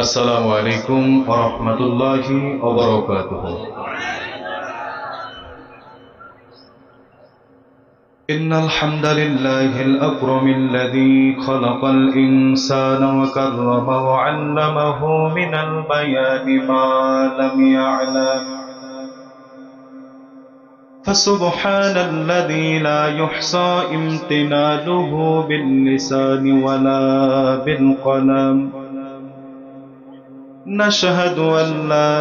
আসসালামু আলাইকুম ওয়া রাহমাতুল্লাহি ওয়া বারাকাতুহু। ইন্নাল হামদালিল্লাহিল আকরামিল্লাযী খালাকাল ইনসানা ওয়া কাররামা ওয়া 'allamahu মিনাল বায়ানি মা লাম ইয়া'লাম। ফাসুবহানাল্লাযী লা ইউহসা ইমতিনালুহু বিল লিসানি ওয়ালা বিল কলাম। نشهد أن لا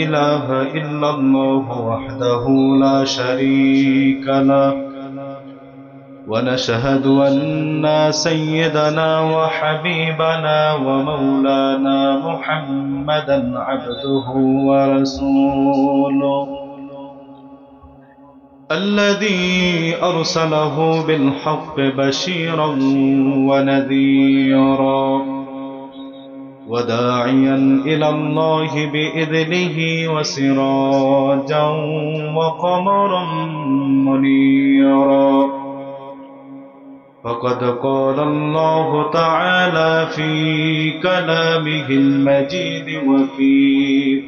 إله إلا الله وحده لا شريك له ونشهد أن سيدنا وحبيبنا ومولانا محمدا عبده ورسوله الذي أرسله بالحق بشيرا ونذيرا وداعيا إلى الله بإذنه وسراجا وقمرا منيرا فقد قال الله تعالى في كلامه المجيد وفي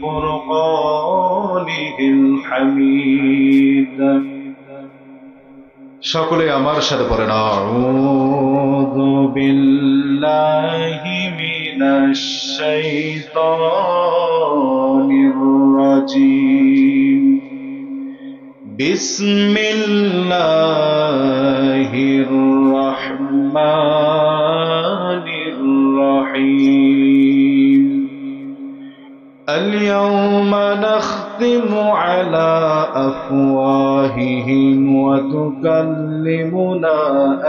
فرقانه الحميد সকলে আমার সাথে পড়েন আউযু বিল্লাহি মিনাশ শাইতানির রাজীম বিসমিল্লাহির রাহমানির রহিম اليوم نختم على أفواههم وتكلمنا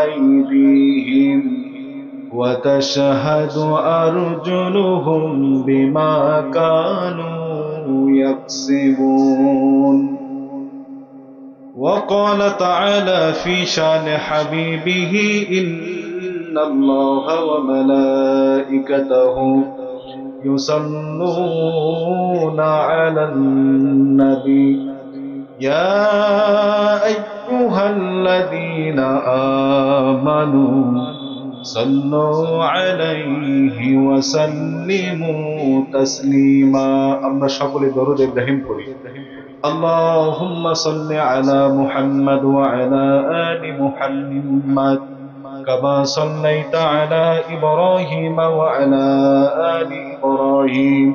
أيديهم وتشهد أرجلهم بما كانوا يكسبون وقال تعالى في شان حبيبه إن الله وملائكته يصلون على النبي يا أيها الذين آمنوا صلوا عليه وسلموا تسليما আমরা সকলে দরুদ ইব্রাহিম পড়ি اللهم صل على محمد وعلى آل محمد كما صليت على إبراهيم وعلى آل إبراهيم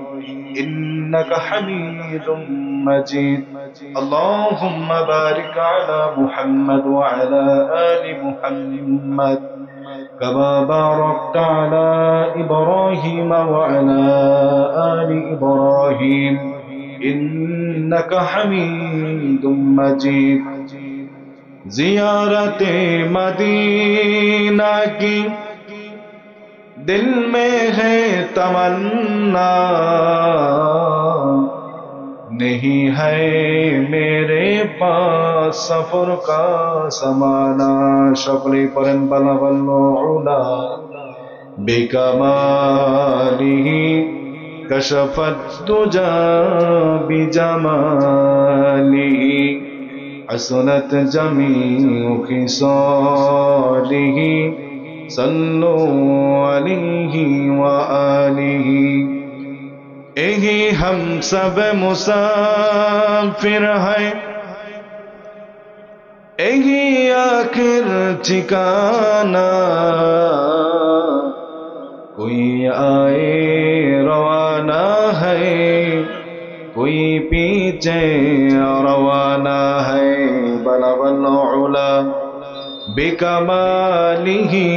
إنك حميد مجيد اللهم بارك على محمد وعلى آل محمد كما باركت على إبراهيم وعلى آل إبراهيم إنك حميد مجيد जियारत मदीना की दिल में है तमन्ना नहीं है मेरे पास सफर का समाना शक्ली परन बलवल्लुला बिकमालिही कशफत दुजा बिजमालिही حسنت جميع خصاله صلوا عليه وآله यही हम सब मुसाफिर हैं यही आखिर ठिकाना कोई आए रवाना है कोई पीछे रवाना है बलवल उला बिकमालिही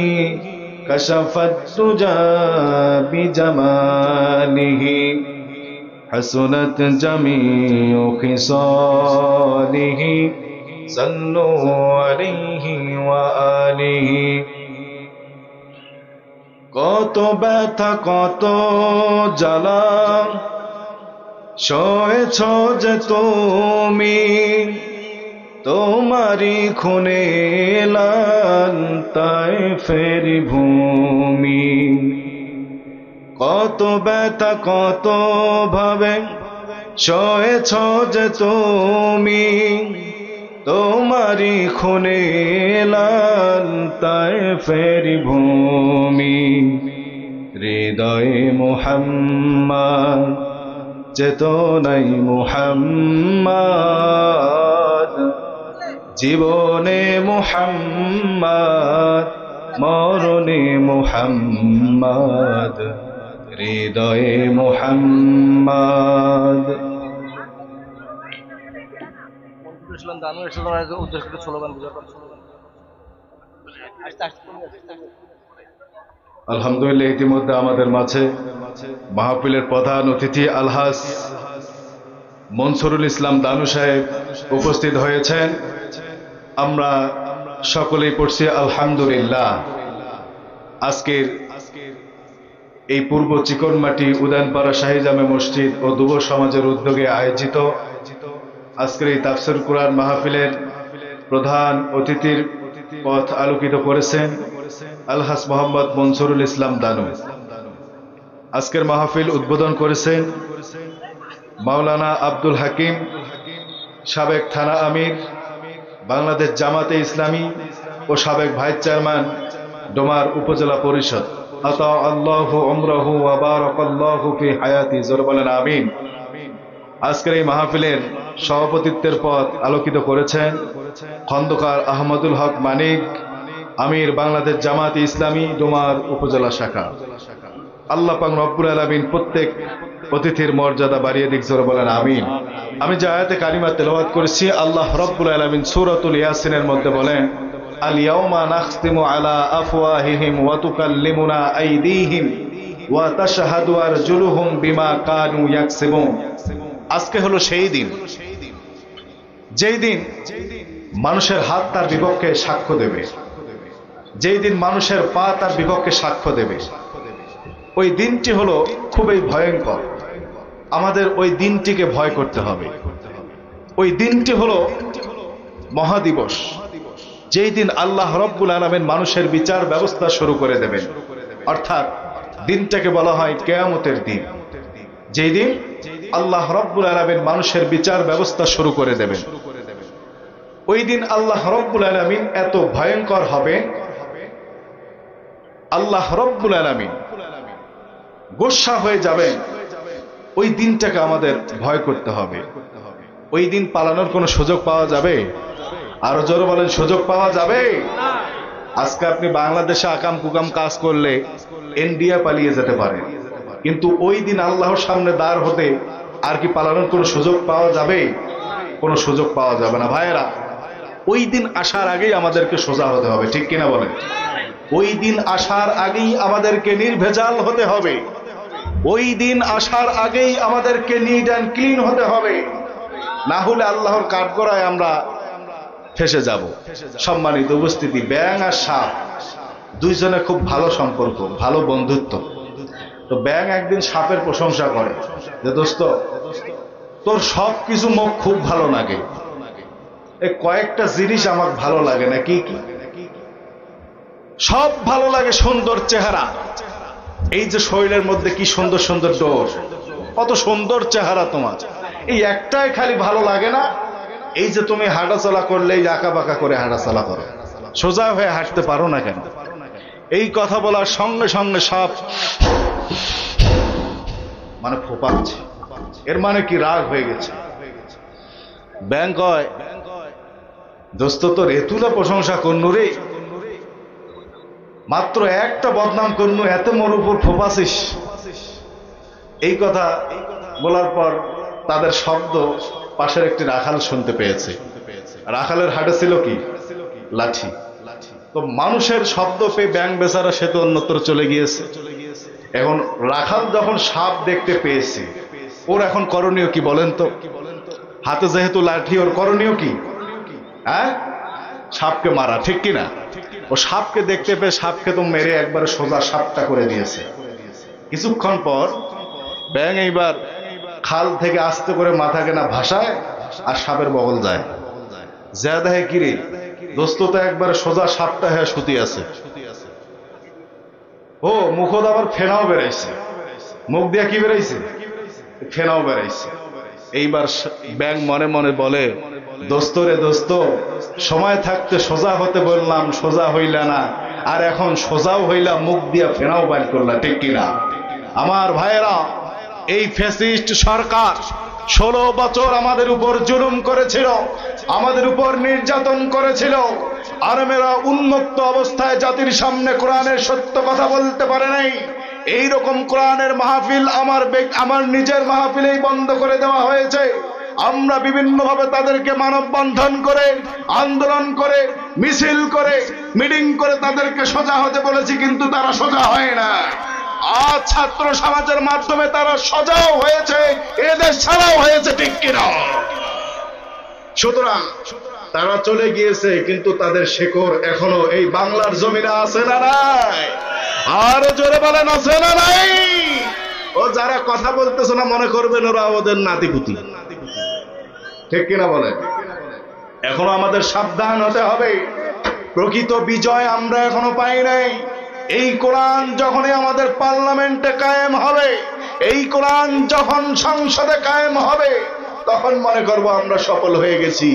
कशफत तुजा बिजमालिही हसनत जमीउ खिसालिही सल्लु अलैहि व आलिहि কত ব্যথা কত জ্বালা সয়েছ যে তুমি তোমারি খুনে লাল তায়েফের ভূমি কত ব্যথা কত ভাবে সয়েছ যে তুমি তোমারি খুনে লাল তায়েফের ভূমি হৃদয়ে মুহাম্মদ, চেতনায় মুহাম্মদ, জীবনে মুহাম্মদ, মরণে মুহাম্মদ, হৃদয়ে মুহাম্মদ। আলহামদুলিল্লাহ, ইতিমধ্যে আমাদের মাঝে মাহফিলের প্রধান অতিথি আলহাজ মনসুরুল ইসলাম দানু সাহেব উপস্থিত হয়েছেন। আমরা সকলেই পড়ছি আলহামদুলিল্লাহ। আজকের এই পূর্ব চিকনমাটি উদানপাড়া শাহী জামে মসজিদ ও যুব সমাজের উদ্যোগে আয়োজিত আজকের এই তাফসীর কুরআন মাহফিলের প্রধান অতিথির পথ আলোকিত করেছেন আলহাজ মোহাম্মদ মনসুরুল ইসলাম দানু। আজকের মাহফিল উদ্বোধন করেছেন মাওলানা আব্দুল হাকিম, সাবেক থানা আমির, বাংলাদেশ জামাতে ইসলামী ও সাবেক ভাইস চেয়ারম্যান, ডোমার উপজেলা পরিষদ। আতা আল্লাহু উমরাহু ওয়া বারাকাল্লাহু ফি হায়াতি, জোরে বলেন আমিন। আজকের এই মাহফিলের সভাপতিত্বের পথ আলোকিত করেছেন খন্দকার আহমদুল হক মানিক, আমির বাংলাদেশ জামাতে ইসলামী ডোমার উপজেলা শাখা। আল্লাহ পাক রব্বুল আলামিন প্রত্যেক অতিথির মর্যাদা বাড়িয়ে দিক, জোরে বলেন আমিন। আমি যে আয়াতে কারিমা তেলাওয়াত করেছি, আল্লাহ রব্বুল আলামিন সূরাতুল ইয়াসিনের মধ্যে বলেন, আল ইয়াউমা নাখতিমু আলা আফওয়াহিহিম ওয়া তুকাল্লিমুনা আইদিহিম ওয়া তাশহাদু আরজুলুহুম বিমা কানু ইয়াকসিবুন। আজকে হলো সেই দিন, যেই দিন মানুষের হাত তার বিপক্ষে সাক্ষ্য দেবে, যেই দিন মানুষের পা তার বিপক্ষে সাক্ষ্য দেবে। ওই দিনটি হলো খুবই ভয়ঙ্কর। আমাদের ওই দিনটিকে ভয় করতে হবে। ওই দিনটি হলো মহাদিবস, যেই দিন আল্লাহ রব্বুল আলামিন মানুষের বিচার ব্যবস্থা শুরু করে দেবেন। অর্থাৎ দিনটাকে বলা হয় কিয়ামতের দিন, যেই দিন আল্লাহ রব্বুল আলামিন মানুষের বিচার ব্যবস্থা শুরু করে দেবেন। ওই দিন আল্লাহ রব্বুল আলামিন এত ভয়ঙ্কর হবে, আল্লাহ রব্বুল আলামিন গোসা হয়ে যাবেন। ওই দিনটাকে আমাদের ভয় করতে হবে। ওই দিন পালানোর কোনো সুযোগ পাওয়া যাবে? আরো জোরে বলেন, সুযোগ পাওয়া যাবে? আজকে আপনি বাংলাদেশে আকাম কুকাম কাজ করলে ইন্ডিয়া পালিয়ে যেতে পারেন, কিন্তু ওই দিন আল্লাহর সামনে দাঁড় হতে আর কি পালানোর কোনো সুযোগ পাওয়া যাবে? কোনো সুযোগ পাওয়া যাবে না। ভাইয়েরা, ওই দিন আসার আগেই আমাদেরকে সোজা হতে হবে, ঠিক কিনা বলেন? ওই দিন আসার আগেই আমাদেরকে নির্ভেজাল হতে হবে। ওই দিন আসার আগেই আমাদেরকে নিট অ্যান্ড ক্লিন হতে হবে, না হলে আল্লাহর কাঠগড়ায় আমরা ফেসে যাব। সম্মানিত উপস্থিতি, ব্যাঙ আর সাপ দুইজনে খুব ভালো সম্পর্ক, ভালো বন্ধুত্ব। তো ব্যাঙ একদিন সাপের প্রশংসা করে যে, দোস্ত, তোর সব কিছু মুখ খুব ভালো লাগে, এই কয়েকটা জিনিস আমার ভালো লাগে না। কি কি? সব ভালো লাগে, সুন্দর চেহারা, এই যে শরীরের মধ্যে কি সুন্দর সুন্দর ডোর, কত সুন্দর চেহারা তোমার, এই একটাই খালি ভালো লাগে না, এই যে তুমি হাঁটাচলা করলে এই আঁকা বাঁকা করে হাঁটাচলা করো, সোজা হয়ে হাঁটতে পারো না কেন? এই কথা বলার সঙ্গে সঙ্গে সাপ মানে ফোপাচ্ছে, এর মানে কি রাগ হয়ে গেছে। ব্যাঙ কয়, দোস্ত, তোর এতুলা প্রশংসা করনু রে, মাত্র একটা বদনাম করনু, এত মোর উপর ফোপাছিস। এই কথা বলার পর তাদের শব্দ পাশের একটি রাখাল শুনতে পেয়েছে। রাখালের হাতে ছিল কি? লাঠি। তো মানুষের শব্দ পেয়ে ব্যাঙ বেচারা সে তো অন্যত্র চলে গিয়েছে। এখন রাখাল যখন সাপ দেখতে পেয়েছে, ওর এখন করণীয় কি বলেন তো? হাতে যেহেতু লাঠি, ওর করণীয় কি? হ্যাঁ, সাপকে মারা, ঠিক কিনা? ও সাপকে দেখতে পেয়ে সাপকে তো মেরে একবারে সোজা সাপটা করে দিয়েছে। কিছুক্ষণ পর ব্যাঙ এইবার খাল থেকে আস্তে করে মাথাকে না ভাসায় আর সাপের বগল যায়, যা দেখে কিরে দোস্ত তো একবারে সোজা সাপটা হয়ে শুতি আছে। ও মুখত আবার ফেনাও বেড়াইছে, মুখ দিয়ে কি বেড়াইছে? ফেনাও বেড়াইছে। এইবার ব্যাঙ মনে মনে বলে, দোস্ত রে দোস্ত, সময় থাকতে সোজা হতে বললাম, সোজা হইলা না, আর এখন সোজাও হইলা, মুখ দিয়া ফেনাও বাইর করলা, ঠিক কিনা? আমার ভাইয়েরা, এই ফ্যাসিস্ট সরকার 16 বছর আমাদের উপর জুলুম করেছিল, আমাদের উপর নির্যাতন করেছিল। আরবেরা উন্মুক্ত অবস্থায় জাতির সামনে কোরআনের সত্য কথা বলতে পারে নাই। এইরকম কোরআনের মাহফিল আমার নিজের মাহফিলেই বন্ধ করে দেওয়া হয়েছে। আমরা বিভিন্নভাবে তাদেরকে মানববন্ধন করে, আন্দোলন করে, মিছিল করে, মিটিং করে তাদেরকে সোজা হতে বলেছি, কিন্তু তারা সোজা হয় না। আজ ছাত্র সমাজের মাধ্যমে তারা সোজাও হয়েছে, এদের ছাড়াও হয়েছে, ঠিক কিনা? সুতরাং তারা চলে গিয়েছে, কিন্তু তাদের শেকড় এখনো এই বাংলার জমিনে আছে না নাই? আরো জোরে বলেন, আছে না নাই? ও যারা কথা বলতেছে না, মনে করবেন ওরা ওদের নাতিপুতি, ঠিক কিনা বলেন? এখনো আমাদের সাবধান হতে হবে। প্রকৃত বিজয় আমরা এখনো পাই নাই। এই কোরআন যখনই আমাদের পার্লামেন্টে কায়েম হবে, এই কোরআন যখন সংসদে কায়েম হবে, তখন মনে করব আমরা সফল হয়ে গেছি।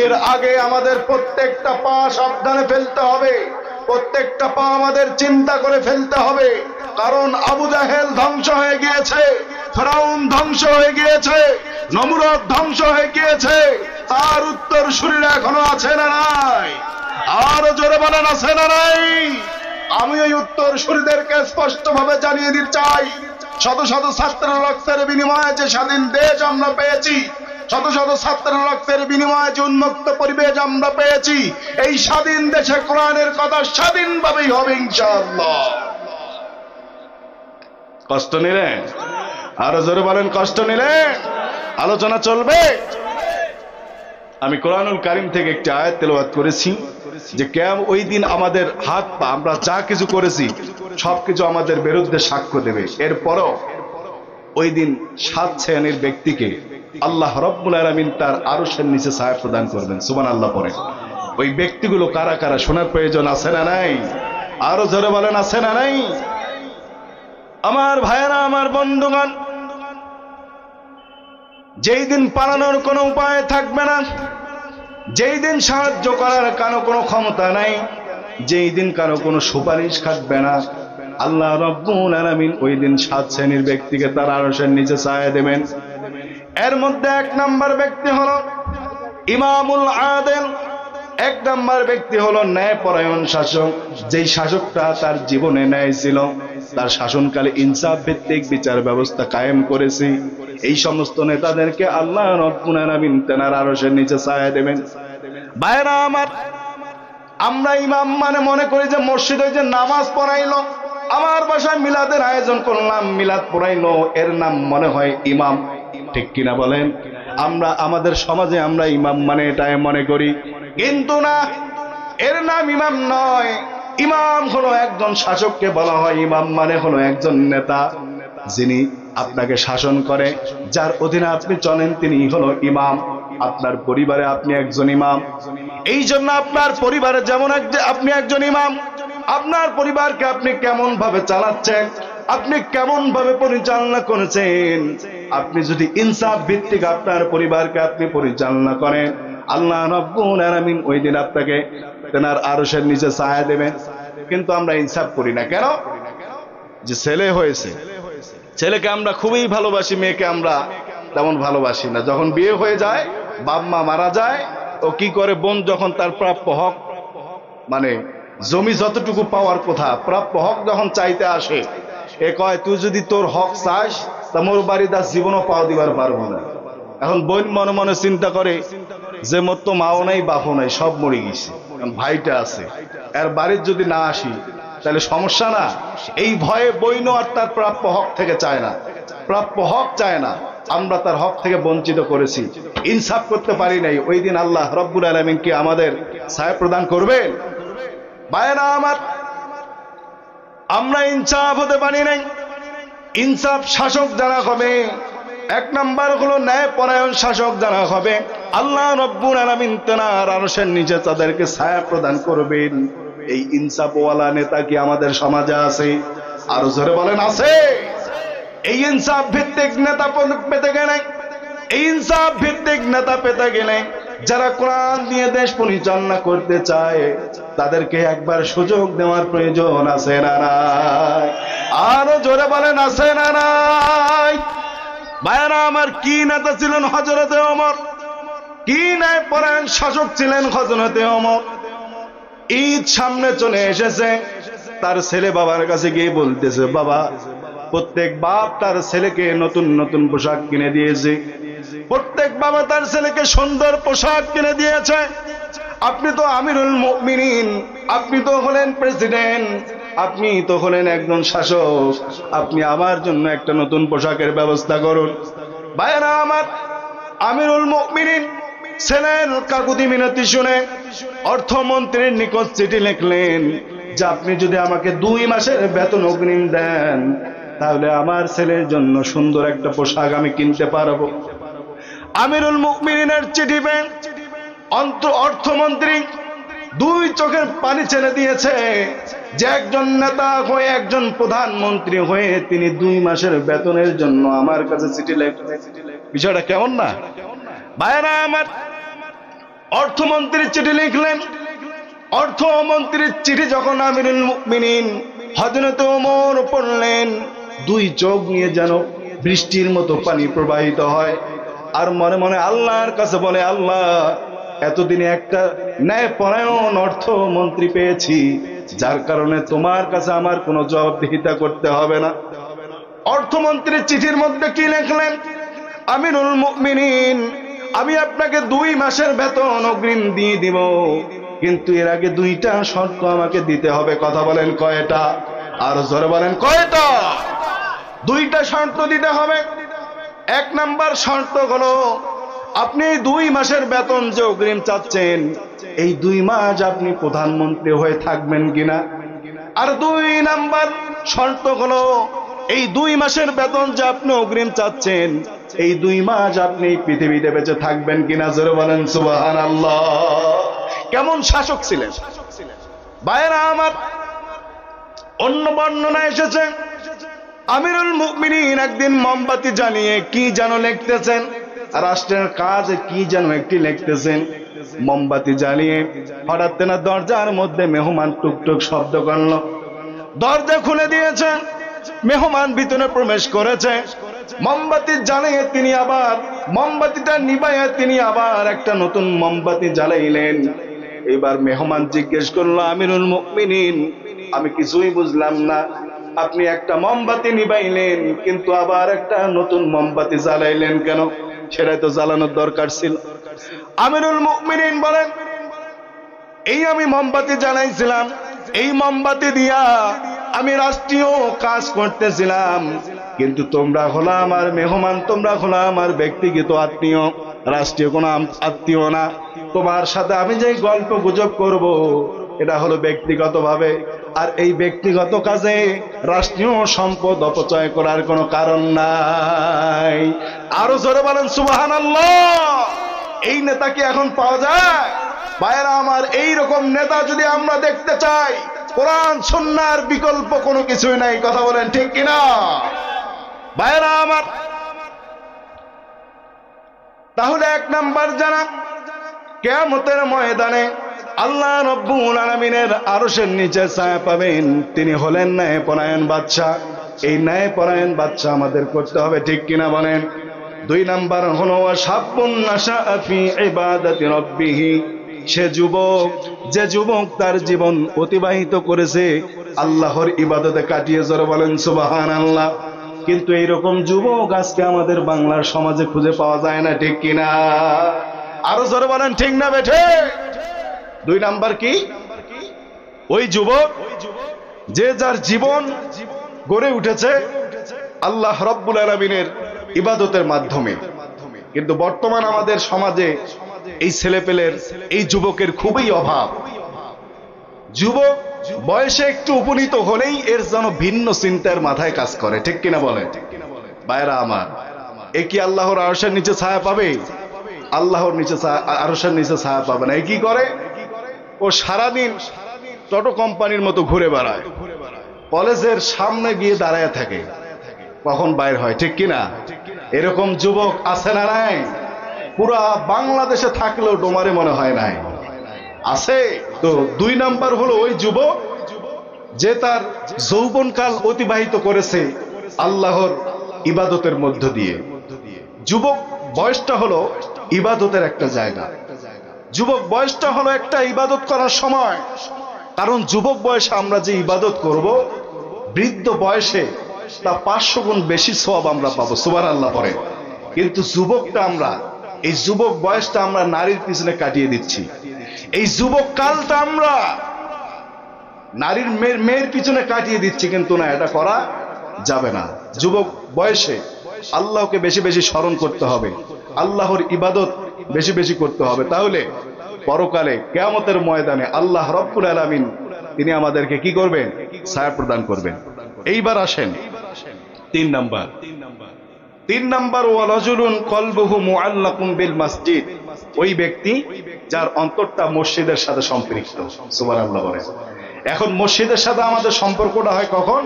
এর আগে আমাদের প্রত্যেকটা পা সাবধানে ফেলতে হবে, প্রত্যেকটা পা আমাদের চিন্তা করে ফেলতে হবে। কারণ আবু জাহেল ধ্বংস হয়ে গিয়েছে, ফেরাউন ধ্বংস হয়ে গিয়েছে, নমরুদ ধ্বংস হয়ে গিয়েছে, তার উত্তর শরীরে এখনো আছে না নাই? আরো জোরে বলেন, আছে না নাই? আমি এই উত্তর শরীরদেরকে স্পষ্টভাবে জানিয়ে দিতে চাই, শত শত ছাত্রের রক্তের বিনিময়ে যে স্বাধীন দেশ আমরা পেয়েছি, শত শত ছাত্রের রক্তের বিনিময়ে যে উন্মুক্ত পরিবেশ আমরা পেয়েছি, এই স্বাধীন দেশে কোরআনের কথা স্বাধীনভাবেই হবে ইনশাআল্লাহ। কষ্ট নিলেন? আরো জোরে বলেন, কষ্ট নিলেন? আলোচনা চলবে। আমি কোরআনুল কারীম থেকে একটি আয়াত তেলাওয়াত করেছি যে ওই দিন আমাদের হাত পা আমরা যা কিছু করেছি সবকিছু আমাদের বিরুদ্ধে সাক্ষ্য দেবে। এরপরও ওই দিন 7 শ্রেণীর ব্যক্তিকে আল্লাহ রব্বুল আলামিন তার আরশের নিচে ছায়া প্রদান করবেন। সুবহানাল্লাহ পড়ে। ওই ব্যক্তিগুলো কারা কারা শোনার প্রয়োজন আছে না নাই? আরো জোরে বলেন, আছে না নাই? আমার ভাইয়েরা, আমার বন্ধুগণ, যেই দিন পালানোর কোনো উপায় থাকবে না, যেই দিন সাহায্য করার কারো কোনো ক্ষমতা নাই, যেই দিন কারো কোনো সুপারিশ খাটবে না, আল্লাহ রব্বুল আলামিন ওই দিন 7 শ্রেণীর ব্যক্তিকে তার আরশের নিচে ছায়া দেবেন। এর মধ্যে 1 নম্বর ব্যক্তি হলো ইমামুল আদেল। 1 নম্বর ব্যক্তি হলো ন্যায়পরায়ণ শাসক, যেই শাসকটা তার জীবনে ন্যায় ছিল, তার শাসনকালে ইনসাফ ভিত্তিক বিচার ব্যবস্থা কায়েম করেছে। এই সমস্ত নেতাদেরকে আল্লাহ রব্বুল আলামিন তার আরশের নিচে ছায়া দেবেন। ভাইরা আমার, আমরা ইমাম মানে মনে করি যে মসজিদে যে নামাজ পড়াইলো, আমার বাসায় মিলাদের আয়োজন করলাম, মিলাদ পড়াইলো, এর নাম মনে হয় ইমাম, ঠিক কিনা বলেন? আমরা আমাদের সমাজে আমরা ইমাম মানে এটাই মনে করি, কিন্তু না, এর নাম ইমাম নয়। ইমাম হলো একজন শাসককে বলা হয় ইমাম মানে হলো একজন নেতা, যিনি আপনাকে শাসন করে, যার অধীনে আপনি চলেন, তিনি হলো ইমাম। আপনার পরিবারে আপনি একজন ইমাম। এই জন্য আপনার পরিবারে যেমন আপনি একজন ইমাম, আপনার পরিবারকে আপনি কেমন ভাবে চালাচ্ছেন, আপনি কেমন ভাবে পরিচালনা করেছেন, আপনি যদি ইনসাফ ভিত্তিক আপনার পরিবারকে আপনি পরিচালনা করেন, আল্লাহ রাব্বুল আলামিন ওই দিন আপনাকে তেনার আরশের নিচে ছায়া দেবেন। কিন্তু আমরা ইনসাফ করি না কেন? যে ছেলে হয়েছে, ছেলেকে আমরা খুবই ভালোবাসি, মেয়েকে আমরা তেমন ভালোবাসি না। যখন বিয়ে হয়ে যায়, বাপ মা মারা যায়, ও কি করে, বোন যখন তার প্রাপ্য হক, মানে জমি যতটুকু পাওয়ার কথা, প্রাপ্য হক যখন চাইতে আসে, এ কয় তুই যদি তোর হক চাস তা মোর বাড়ি তার জীবনও পাও দিবার পারবো না। এখন বোন মনে মনে চিন্তা করে যে মোর তো মাও নাই, বাপও নাই, সব মরে গেছে, ভাইটা আছে, এর বাড়ির যদি না আসি তাহলে সমস্যা না। এই ভয়ে বইনও আর তার প্রাপ্য হক থেকে চায় না, প্রাপ্য হক চায় না। আমরা তার হক থেকে বঞ্চিত করেছি, ইনসাফ করতে পারি নাই। ওই দিন আল্লাহ রব্বুল আলামিন কি আমাদের ছায়া প্রদান করবেন? ভাইরা আমার, আমরা ইনসাফ হতে পারি নাই। ইনসাফ শাসক যারা হবে, 1 নম্বর হলো ন্যায়পরায়ণ শাসক যারা হবে, আল্লাহ রব্বুল আলামিন তেনার আরশের নিচে তাদেরকে ছায়া প্রদান করবেন। এই ইনসাফওয়ালা নেতা কি আমাদের সমাজে আছে? আরো জোরে বলেন, আছে? এই ইনসাফ ভিত্তিক নেতা পেতে গেলে, এই ইনসাফ ভিত্তিক নেতা পেতে গেলে যারা কোরআন দিয়ে দেশ পরিচালনা করতে চায় তাদেরকে একবার সুযোগ দেওয়ার প্রয়োজন আছে না নাই? আরো জোরে বলেন আছে না নাই? ভাইরা আমার, কি নেতা ছিলেন হযরতে ওমর, কি ন্যায় পরায়ণ শাসক ছিলেন হযরতে ওমর। ঈদ সামনে চলে এসেছে, তার ছেলে বাবার কাছে গিয়ে বলতেছে, বাবা, প্রত্যেক বাপ তার ছেলেকে নতুন নতুন পোশাক কিনে দিয়েছে, প্রত্যেক বাবা তার ছেলেকে সুন্দর পোশাক কিনে দিয়েছে। আপনি তো আমিরুল মুমিনিন, আপনি তো হলেন প্রেসিডেন্ট, আপনি তো হলেন একজন শাসক, আপনি আমার জন্য একটা নতুন পোশাকের ব্যবস্থা করুন। ভাইরা আমার, আমিরুল মুমিনিন ছেলের কাকুতি মিনতি শুনে অর্থমন্ত্রীর নিকট চিঠি লিখলেন যে আপনি যদি আমাকে 2 মাসের বেতন অগ্রিম দেন তাহলে আমার ছেলের জন্য সুন্দর একটা পোশাক আমি কিনতে পারবো। আমিরুল মুমিনিনের চিঠি পেয়ে অর্থমন্ত্রী 2 চোখের পানি ছেড়ে দিয়েছে যে একজন নেতা হয়ে, একজন প্রধানমন্ত্রী হয়ে তিনি 2 মাসের বেতনের জন্য আমার কাছে চিঠি লিখলেন। বিষয়টা কেমন না? ভাইরা আমার, অর্থমন্ত্রীর চিঠি লিখলেন। অর্থমন্ত্রীর চিঠি যখন আমিরুল মুমিনিন হযরত ওমর পড়লেন, 2 চোখ নিয়ে যেন বৃষ্টির মতো পানি প্রবাহিত হয়, আর মনে মনে আল্লাহর কাছে বলে, আল্লাহ, এতদিনে একটা ন্যায়পরায়ণ অর্থমন্ত্রী পেয়েছি, যার কারণে তোমার কাছে আমার কোনো জবাবদিহিতা করতে হবে না। অর্থমন্ত্রীর চিঠির মধ্যে কি লিখলেন? আমিরুল মুমিনিন, আমি আপনাকে 2 মাসের বেতন অগ্রিম দিয়ে দিব, কিন্তু এর আগে 2টা শর্ত আমাকে দিতে হবে। কথা বলেন কয়টা? আর জোরে বলেন কয়টা? 2টা শর্ত দিতে হবে। 1 নাম্বার শর্ত হলো, আপনি 2 মাসের বেতন যে অগ্রিম চাচ্ছেন, এই 2 মাস আপনি প্রধানমন্ত্রী হয়ে থাকবেন কিনা। আর 2 নাম্বার শর্ত হলো, এই 2 মাসের বেতন যে আপনি অগ্রিম চাচ্ছেন, এই 2 মাস আপনি পৃথিবীতে বেঁচে থাকবেন কিনা। জোরে বলেন সুবহানাল্লাহ। কেমন শাসক ছিলেন ভাইরা আমার। অন্য বর্ণনা এসেছে, আমিরুল মুমিনিন একদিন মোমবাতি জ্বালিয়ে কি যেন লিখতেছেন, রাষ্ট্রের কাজে কি যেন একটি লিখতেছেন। মোমবাতি জ্বালিয়ে হঠাৎ না দরজার মধ্যে মেহমান টুকটুক শব্দ করল। দরজা খুলে দিয়েছে, মেহমান ভিতরে প্রবেশ করেছে। মোমবাতি জ্বালিয়ে তিনি আবার মোমবাতিটা নিভাইয়া তিনি আবার একটা নতুন মোমবাতি জ্বালাইলেন। এবার মেহমান জিজ্ঞেস করলো, আমিরুল মুমিনিন, আমি কিছুই বুঝলাম না, আপনি একটা মোমবাতি নিভাইলেন কিন্তু আবার একটা নতুন মোমবাতি জ্বালাইলেন কেন? সেটাই তো জ্বালানোর দরকার ছিল। আমিরুল মুমিনিন বলেন, এই আমি মোমবাতি জ্বালাইছিলাম, এই মোমবাতি দিয়া আমি রাষ্ট্রীয় কাজ করতেছিলাম, কিন্তু তোমরা হলো আমার মেহমান, তোমরা হলো আমার ব্যক্তিগত আত্মীয়, রাষ্ট্রীয় কোনো আত্মীয় না। তোমার সাথে আমি যে গল্প গুজব করব এটা হলো ব্যক্তিগত ভাবে, আর এই ব্যক্তিগত কাজে রাষ্ট্রীয় সম্পদ অপচয় করার কোনো কারণ নাই। আরো জোরে বলেন সুবহানাল্লাহ। এই নেতা কি এখন পাওয়া যায়? ভাইরা আমার, এই রকম নেতা যদি আমরা দেখতে চাই, কোরআন সুন্নাহর বিকল্প কোনো কিছুই নাই। কথা বলেন ঠিক কিনা? ভাইরা আমার, তাহলে 1 নাম্বার জানা, কিয়ামতের ময়দানে আল্লাহ রাব্বুল আলামিনের আরশের নিচে ছায়া পাবেন, তিনি হলেন ন্যায়পরায়ণ বাদশা। এই ন্যায়পরায়ণ বাদশা আমাদের করতে হবে, ঠিক কিনা বলেন? 2 নাম্বার হলো শাব্বুন নাশাআ ফি ইবাদাতি রাব্বিহ, সে যুবক, যে যুবক তার জীবন অতিবাহিত করেছে আল্লাহর ইবাদতে কাটিয়ে। জোরে বলেন সুবহানাল্লাহ। কিন্তু এইরকম যুবক আজকে আমাদের বাংলার সমাজে খুঁজে পাওয়া যায় না, ঠিক কিনা? আরো জোরে বলেন ঠিক না বেঠে? 2 নাম্বার কি? ওই যুবক যে যার জীবন গড়ে উঠেছে আল্লাহ রাব্বুল আলামিনের ইবাদতের মাধ্যমে। কিন্তু বর্তমান আমাদের সমাজে এই ছেলেপেলের, এই যুবকের খুবই অভাব। যুবক বয়সে একটু উপনীত হলেই এর যেন ভিন্ন চিন্তার মাথায় কাজ করে, ঠিক কিনা বলেন? ভাইরা আমার, এ কি আল্লাহর আরশের নিচে ছায়া পাবে? আল্লাহর নিচে আরশের নিচে ছায়া পাবে না। এ কি করে? ও সারাদিন টোটো কোম্পানির মতো ঘুরে বেড়ায়, কলেজের সামনে গিয়ে দাঁড়ায় থাকে, কখন বাইর হয়, ঠিক কিনা? এরকম যুবক আছে না নাই? পুরা বাংলাদেশে থাকলেও ডোমারে মনে হয় নাই আছে। তো 2 নাম্বার হলো ওই যুবক যে তার যৌবনকাল অতিবাহিত করেছে আল্লাহর ইবাদতের মধ্য দিয়ে। যুবক বয়সটা হলো ইবাদতের একটা জায়গা, যুবক বয়সটা হলো একটা ইবাদত করার সময়। কারণ যুবক বয়সে আমরা যে ইবাদত করব, বৃদ্ধ বয়সে তা 500 গুণ বেশি সওয়াব আমরা পাবো, সুবহানাল্লাহ পড়ে। কিন্তু যুবকটা আমরা, এই যুবক বয়সটা আমরা নারীর পিছনে কাটিয়ে দিচ্ছি। এই যুবক কালটা আমরা নারীর মেয়ের পিছনে কাটিয়ে দিচ্ছি, কিন্তু না, এটা করা যাবে না। যুবক বয়সে আল্লাহকে বেশি বেশি স্মরণ করতে হবে, আল্লাহর ইবাদত বেশি বেশি করতে হবে। তাহলে পরকালে কিয়ামতের ময়দানে আল্লাহ রব্বুল আলামিন তিনি আমাদেরকে কি করবেন? ছায়া প্রদান করবেন। এইবার আসেন 3 নাম্বার ওয়ালাজুলুন কলবুহু মুআল্লাকুম বিল মসজিদ, ওই ব্যক্তি যার অন্তরটা মসজিদের সাথে সম্পৃক্ত, সুবহানাল্লাহ বলেন। এখন মসজিদের সাথে আমাদের সম্পর্কটা হয় কখন?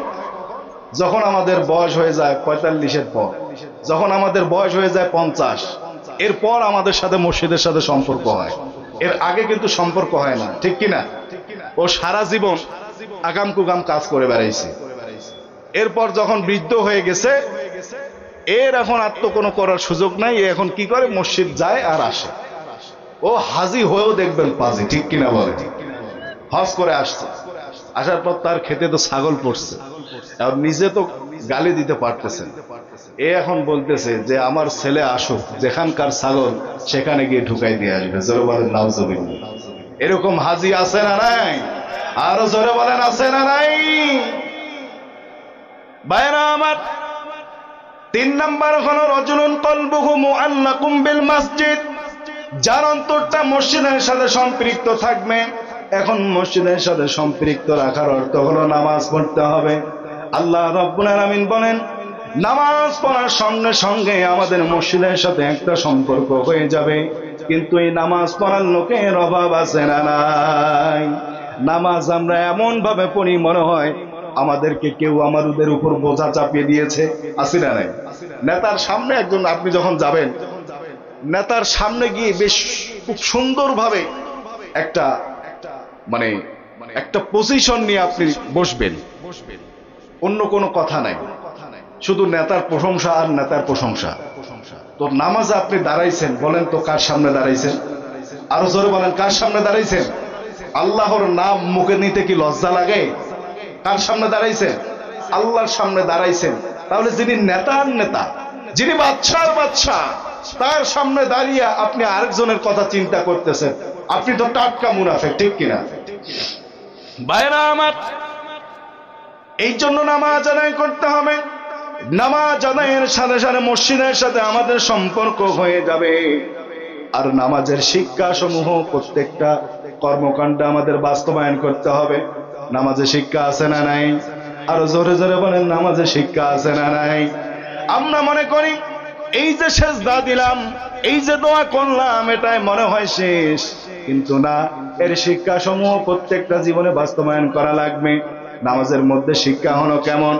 যখন আমাদের বয়স হয়ে যায় 45-এর পর, যখন আমাদের বয়স হয়ে যায় 50, এরপর আমাদের সাথে মসজিদের সাথে সম্পর্ক হয়। এর আগে কিন্তু সম্পর্ক হয় না, ঠিক কিনা? ও সারা জীবন আগাম কুগাম কাজ করে বেড়াইছে, এরপর যখন বৃদ্ধ হয়ে গেছে, এর এখন আর তো কোনো করার সুযোগ নাই। এখন কি করে? মসজিদ যায় আর আসে। ও হাজি হয়েও দেখবেন পাজি, ঠিক কিনা বলে? হজ করে আসছে, আসার পর তার খেতে তো ছাগল পড়ছে, আর নিজে তো গালি দিতে পারতেছেন। এ এখন বলতেছে যে আমার ছেলে আসুক, যেখানকার ছাগল সেখানে গিয়ে ঢুকাই দিয়ে আসবে। জোরে বলেন নাউজুবিল্লাহ। এরকম হাজি আছে না নাই? আরো জোরে বলেন আছে না নাই? ভাইরা আমার, 3 নাম্বার হলো রাজুলুন কলবুহু মুআল্লাকুম বিল মসজিদ, যার অন্তরটা মসজিদের সাথে সম্পৃক্ত থাকবে। এখন মসজিদের সাথে সম্পৃক্ত রাখার অর্থ হলো নামাজ পড়তে হবে। আল্লাহ রাব্বুল আলামিন বলেন, নামাজ পড়ার সঙ্গে সঙ্গে আমাদের মসজিদের সাথে একটা সম্পর্ক হয়ে যাবে। কিন্তু এই নামাজ পড়ার লোকের অভাব আছে না নাই? নামাজ আমরা এমন ভাবে পড়ি মনে হয় আমাদেরকে কেউ আমাদের উপর বোঝা চাপিয়ে দিয়েছে, আছে না নাই? নেতার সামনে একজন, আপনি যখন যাবেন নেতার সামনে গিয়ে বেশ খুব সুন্দরভাবে একটা মানে একটা পজিশন নিয়ে আপনি বসবেন, অন্য কোনো কথা নাই, শুধু নেতার প্রশংসা আর নেতার প্রশংসা। তো নামাজে আপনি দাঁড়াইছেন, বলেন তো কার সামনে দাঁড়াইছেন? আরো জোরে বলেন, কার সামনে দাঁড়াইছেন? আল্লাহর নাম মুখে নিতে কি লজ্জা লাগে? কার সামনে দাঁড়াইছেন? আল্লাহর সামনে দাঁড়াইছেন। তাহলে যিনি নেতার নেতা, যিনি বাদশার বাদশা, তার সামনে দাঁড়িয়ে আপনি আরেকজনের কথা চিন্তা করতেছেন, আপনি তো টাটকা মুনাফিক, ঠিক কিনা? ভাইরা আমার, এই জন্য নামাজ আদায় করতে হবে। নামাজ আদায়ের সাথে সাথে মসজিদের সাথে আমাদের সম্পর্ক হয়ে যাবে। আর নামাজের শিক্ষা সমূহ প্রত্যেকটা কর্মকাণ্ডে আমাদের বাস্তবায়ন করতে হবে। নামাজে শিক্ষা আছে না নাই? আরো জোরে জোরে বলেন, নামাজে শিক্ষা আছে না নাই? আমরা মনে করি এই যে সেজদা দিলাম, এই যে দোয়া করলাম, এটাই মনে হয় শেষ, কিন্তু না, এর শিক্ষা সমূহ প্রত্যেকটা জীবনে বাস্তবায়ন করা লাগবে। নামাজের মধ্যে শিক্ষা হলো কেমন?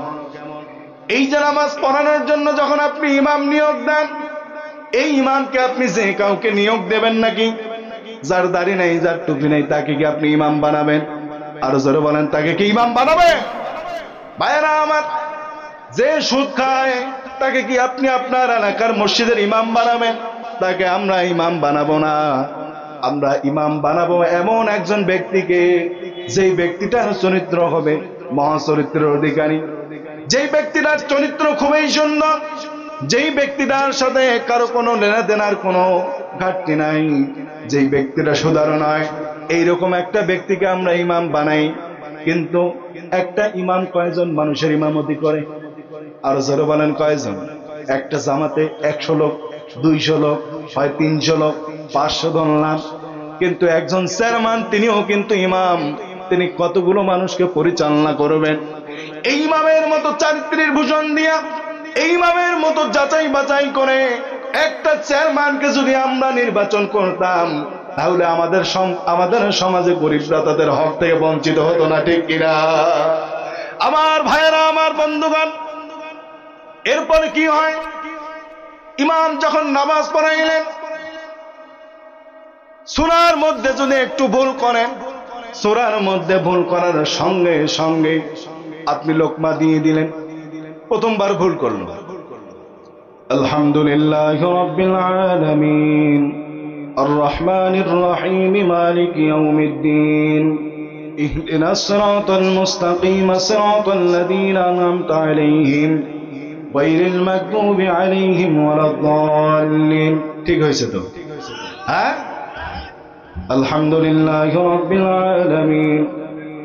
এই যে নামাজ পড়ানোর জন্য যখন আপনি ইমাম নিয়োগ দেন, এই ইমামকে আপনি যে কাউকে নিয়োগ দেবেন নাকি? যার দাড়ি নেই, যার টুপি নেই, তাকে কি আপনি ইমাম বানাবেন? আরো জোরে বলেন, তাকে কি ইমাম বানাবেন? ভাইয়েরা আমার, যে সুদ খায় তাকে কি আপনি আপনার এলাকার মসজিদের ইমাম বানাবেন? তাকে আমরা ইমাম বানাবো না। আমরা ইমাম বানাবো এমন একজন ব্যক্তিকে, যেই ব্যক্তিটার চরিত্র হবে মহাচরিত্রের অধিকারী, যেই ব্যক্তিটার চরিত্র খুবই সুন্দর, যেই ব্যক্তিটার সাথে কারো কোনো লেনাদেনার কোনো ঘাটতি নাই, যেই ব্যক্তিটা সুদারু নয়, এইরকম একটা ব্যক্তিকে আমরা ইমাম বানাই। কিন্তু একটা ইমাম কয়জন মানুষের ইমামতি করে? আরো জোরে বলেন, কয়জন? একটা জামাতে 100 লোক, 200 লোক, হয় 300 লোক, 500 ধরলাম। কিন্তু একজন চেয়ারম্যান, তিনিও কিন্তু ইমাম, তিনি কতগুলো মানুষকে পরিচালনা করবেন। এই ইমামের মতো চারিত্রিক ভূষণ দিয়া, এই ইমামের মতো যাচাই বাছাই করে একটা চেয়ারম্যানকে যদি আমরা নির্বাচন করতাম, তাহলে আমাদের সমাজে গরিবরা তাদের হক থেকে বঞ্চিত হতো না, ঠিক কিনা? আমার ভাইয়েরা, আমার বন্ধুগণ, এরপরে কি হয়? ইমাম যখন নামাজ পড়াইলেন, সূরার মধ্যে যদি একটু ভুল করেন, সূরার মধ্যে ভুল করার সঙ্গে সঙ্গে আপনি লোকমা দিয়ে দিলেন, প্রথমবার ভুল করলেন। আলহামদুলিল্লাহি রাব্বিল আলামিন আর রহমানির রহিম মালিকি ইয়াউমিদ্দিন ইহদিনাস সিরাতাল মুস্তাকিম সিরাতাল লাযীনা আন'আমতা আলাইহিম গায়রিল মাগদুবি আলাইহিম ওয়ালাদ-দাল্লিন। ঠিক হয়েছে তো? হ্যাঁ, আলহামদুলিল্লাহি রাব্বিল আলামিন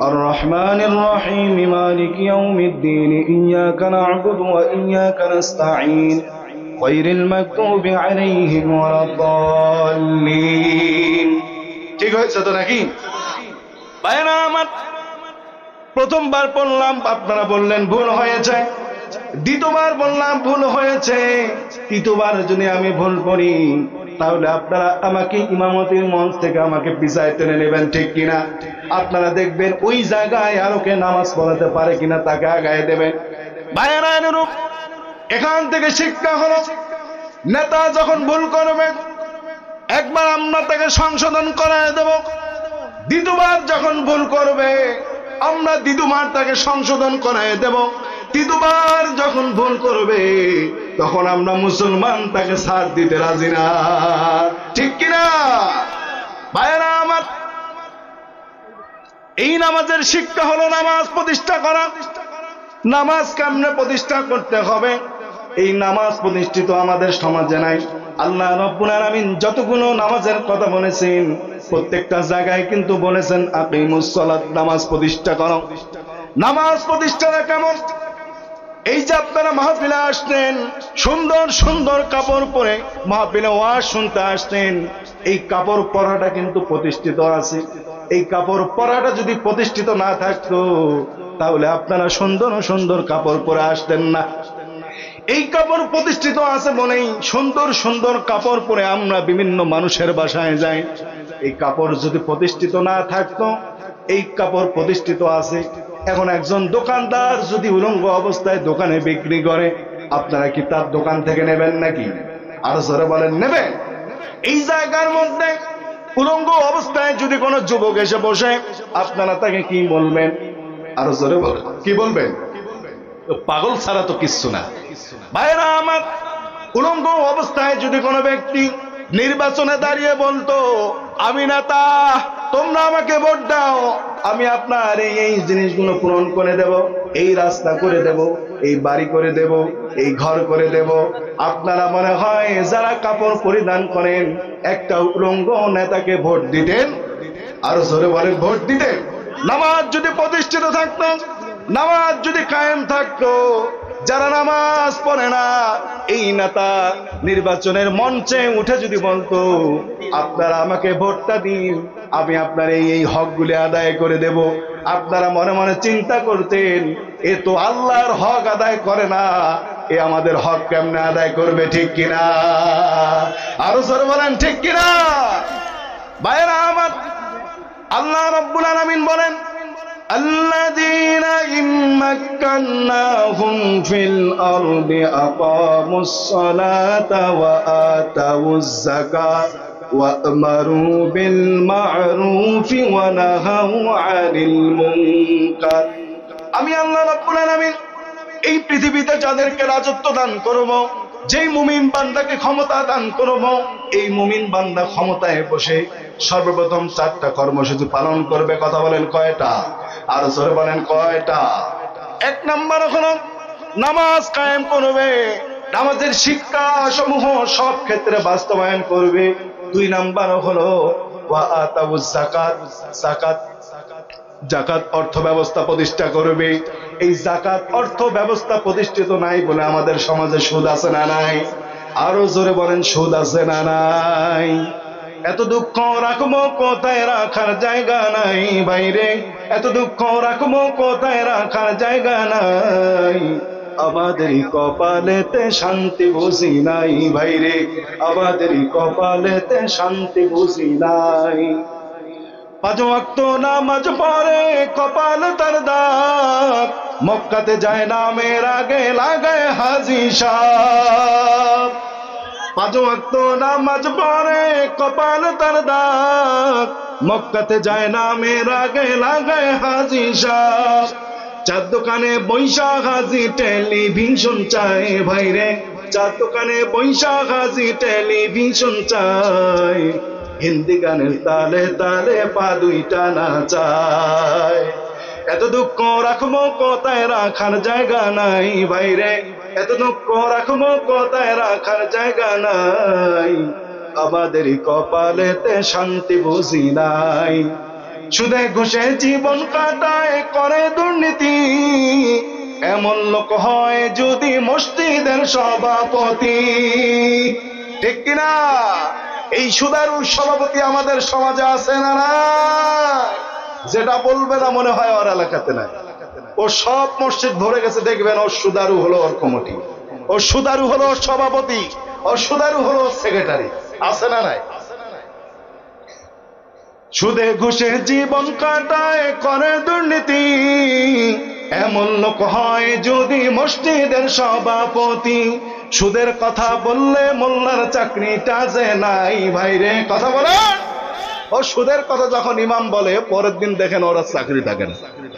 আর রহমানির রহিম মালিকি ইয়াউমিদ্দিন ইয়্যাকা না'বুদু ওয়া ইয়্যাকা নাস্তাঈন গায়রিল মাগদুবি আলাইহিম ওয়ালাদ-দাল্লিন। ঠিক হয়েছে তো নাকি? ভাইরা আমার, প্রথমবার বললাম, আপনারা বললেন ভুল হয়েছে। দ্বিতীয়বার বললাম ভুল হয়েছে। তৃতীয়বার যদি আমি ভুল করি তাহলে আপনারা আমাকে ইমামতির মঞ্চ থেকে আমাকে পিছায় টেনে নেবেন, ঠিক কিনা? আপনারা দেখবেন ওই জায়গায় আরো কে নামাজ পড়াতে পারে কিনা তাকে আগায় দেবেন। ভাইয়েরা, এখান থেকে শিক্ষা হলো, নেতা যখন ভুল করবে একবার আমরা তাকে সংশোধন করায় দেব, দ্বিতীয়বার যখন ভুল করবে আমরা দ্বিতীয়বার তাকে সংশোধন করায় দেব, তৃতীয়বার যখন ভুল করবে তখন আমরা মুসলমান তাকে ছাড় দিতে রাজি না, ঠিক কিনা? ভাইয়েরা আমার, এই নামাজের শিক্ষা হলো নামাজ প্রতিষ্ঠা করা। নামাজ কেমনে প্রতিষ্ঠা করতে হবে, এই নামাজ প্রতিষ্ঠিত আমাদের সমাজে নাই। আল্লাহ রাব্বুল আলামিন যতগুলো নামাজের কথা বলেছেন প্রত্যেকটা জায়গায় কিন্তু বলেছেন আকিমুস সালাত, নামাজ প্রতিষ্ঠা করো। নামাজ প্রতিষ্ঠাটা কেমন? এই যে আপনারা মাহফিলে আসলেন, সুন্দর সুন্দর কাপড় পরে মাহফিলে ওয়াজ শুনতে আসলেন, এই কাপড় পরাটা কিন্তু প্রতিষ্ঠিত আছে। এই কাপড় পরাটা যদি প্রতিষ্ঠিত না থাকতো তাহলে আপনারা সুন্দর সুন্দর কাপড় পরে আসতেন না। এই কাপড় প্রতিষ্ঠিত আছে বলেই সুন্দর সুন্দর কাপড় পরে আমরা বিভিন্ন মানুষের বাসায় যাই। এই কাপড় যদি প্রতিষ্ঠিত না থাকতো, এই কাপড় প্রতিষ্ঠিত আছে। এখন একজন দোকানদার যদি উলঙ্গ অবস্থায় দোকানে বিক্রি করে, আপনারা কি তার দোকান থেকে নেবেন নাকি? আর জোরে বলেন, নেবেন? এই জায়গার মধ্যে উলঙ্গ অবস্থায় যদি কোনো যুবক এসে বসে, আপনারা তাকে কি বলবেন? আর জোরে বলেন, কি বলবেন? পাগল ছাড়া তো কিচ্ছু না। ভাইরা আমার, উলঙ্গ অবস্থায় যদি কোনো ব্যক্তি নির্বাচনে দাঁড়িয়ে বলতো, আমি নেতা, তোমরা আমাকে ভোট দাও, আমি আপনার এই জিনিসগুলো পূরণ করে দেব, এই রাস্তা করে দেব, এই বাড়ি করে দেব, এই ঘর করে দেব, আপনারা মনে হয় যারা কাপড় পরিধান করেন একটা উলঙ্গ নেতাকে ভোট দিতেন? আরো জোরে বলেন, ভোট দিতেন? নামাজ যদি প্রতিষ্ঠিত থাকতো, নামাজ যদি কায়েম থাকতো, যারা নামাজ পড়ে না এই নেতা নির্বাচনের মঞ্চে উঠে যদি বলতো, আপনারা আমাকে ভোটটা দিন, আমি আপনার এই হকগুলি আদায় করে দেব, আপনারা মনে মনে চিন্তা করতেন, এ তো আল্লাহর হক আদায় করে না, এ আমাদের হক কেমনে আদায় করবে, ঠিক কিনা? আরো জোরে বলেন, ঠিক কিনা? ভাইরা আমার, আল্লাহ রাব্বুল আলামিন বলেন, الذين إن مكناهم في الأرض أقاموا الصلاة وآتوا الزكاة وأمروا بالمعروف ونهوا عن المنكر। আমি আল্লাহ রাব্বুল আলামিন এই পৃথিবীতে যাদেরকে রাজত্ব দান করব, যেই মুমিন বান্দাকে ক্ষমতা দান করব, এই মুমিন বান্দা ক্ষমতায় বসে সর্বপ্রথম 4টা কর্মসূচি পালন করবে। কথা বলেন, কয়টা? আর জোরে বলেন, কয়টা? 1 নাম্বার হলো নামাজ কায়েম করবে, নামাজের শিক্ষা সমূহ সব ক্ষেত্রে বাস্তবায়ন করবে। 2 নাম্বার হলো ওয়া আতাউজ যাকাত, যাকাত অর্থ ব্যবস্থা প্রতিষ্ঠা করবে। এই যাকাত অর্থ ব্যবস্থা প্রতিষ্ঠিত নাই বলে আমাদের সমাজে সুদ আছে না নাই? আরো জোরে বলেন, সুদ আছে না নাই? এত দুঃখ রাখবো কোথায়, রাখার জায়গা নাই বাইরে, এত দুঃখ রাখবো কোথায়, রাখার জায়গা নাই। আমাদেরই কপালেতে শান্তি বুঝি নাই ভাইরে, আমাদেরই কপালেতে শান্তি বুঝি নাই। 5 ওয়াক্ত নামাজ পড়ে কপাল তার দাগ, মক্কাতে যায় নামের আগে লাগায় হাজি সাহেব। 5 পাঁচ ওয়াক্ত নামাজ পড়ে কপাল তার দাগ, মক্কাতে যায় না মেরাগে লাগায় হাজি সাহ, চার দোকানে বৈশাখ হাজি টেলিভিশন চায় ভাইরে, চার দোকানে বৈশাখ হাজি টেলিভিশন চায়, হিন্দি গানের তালে তালে পা দুইটা নাচায়। এত দুঃখ রাখবো কোথায় রাখার জায়গা নাই ভাইরে, এত দুঃখ রাখবো কোথায় রাখার জায়গা নাই, আমাদের কপালেতে শান্তি বুঝি নাই। সুদে ঘুষে জীবন কাটায় করে দুর্নীতি, এমন লোক হয় যদি মসজিদের সভাপতি। ঠিক কিনা? এই সুদারু সভাপতি আমাদের সমাজে আছে না? না, যেটা বলবে না মনে হয় ওর এলাকাতে নাই। ও সব মসজিদ ভরে গেছে, দেখবেন ওর সুদারু হলো ওর কমিটি, ও সুদারু হলো ওর সভাপতি, ও সুদারু হলো ওর সেক্রেটারি। আছে না নাই? সুদে ঘুষে জীবন কাটায় করে দুর্নীতি, এমন লোক হয় যদি মসজিদের সভাপতি। সুদের কথা বললে মোল্লার চাকরিটা যে নাই ভাইরে, কথা বলেন। ও সুদের কথা যখন ইমাম বলে পরের দিন দেখেন ওরা চাকরি থাকে না।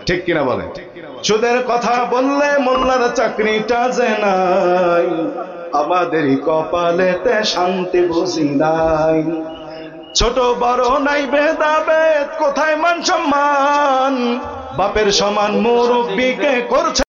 ঠিক কিনা বলে? সুদের কথা বললে মোল্লার চাকরিটা যে নাই, আমাদের কপালেতে শান্তি বুঝি নাই। ছোট বড় নাই ভেদাভেদ, কোথায় মান সম্মান, বাপের সমান মুরব্বিকে করছে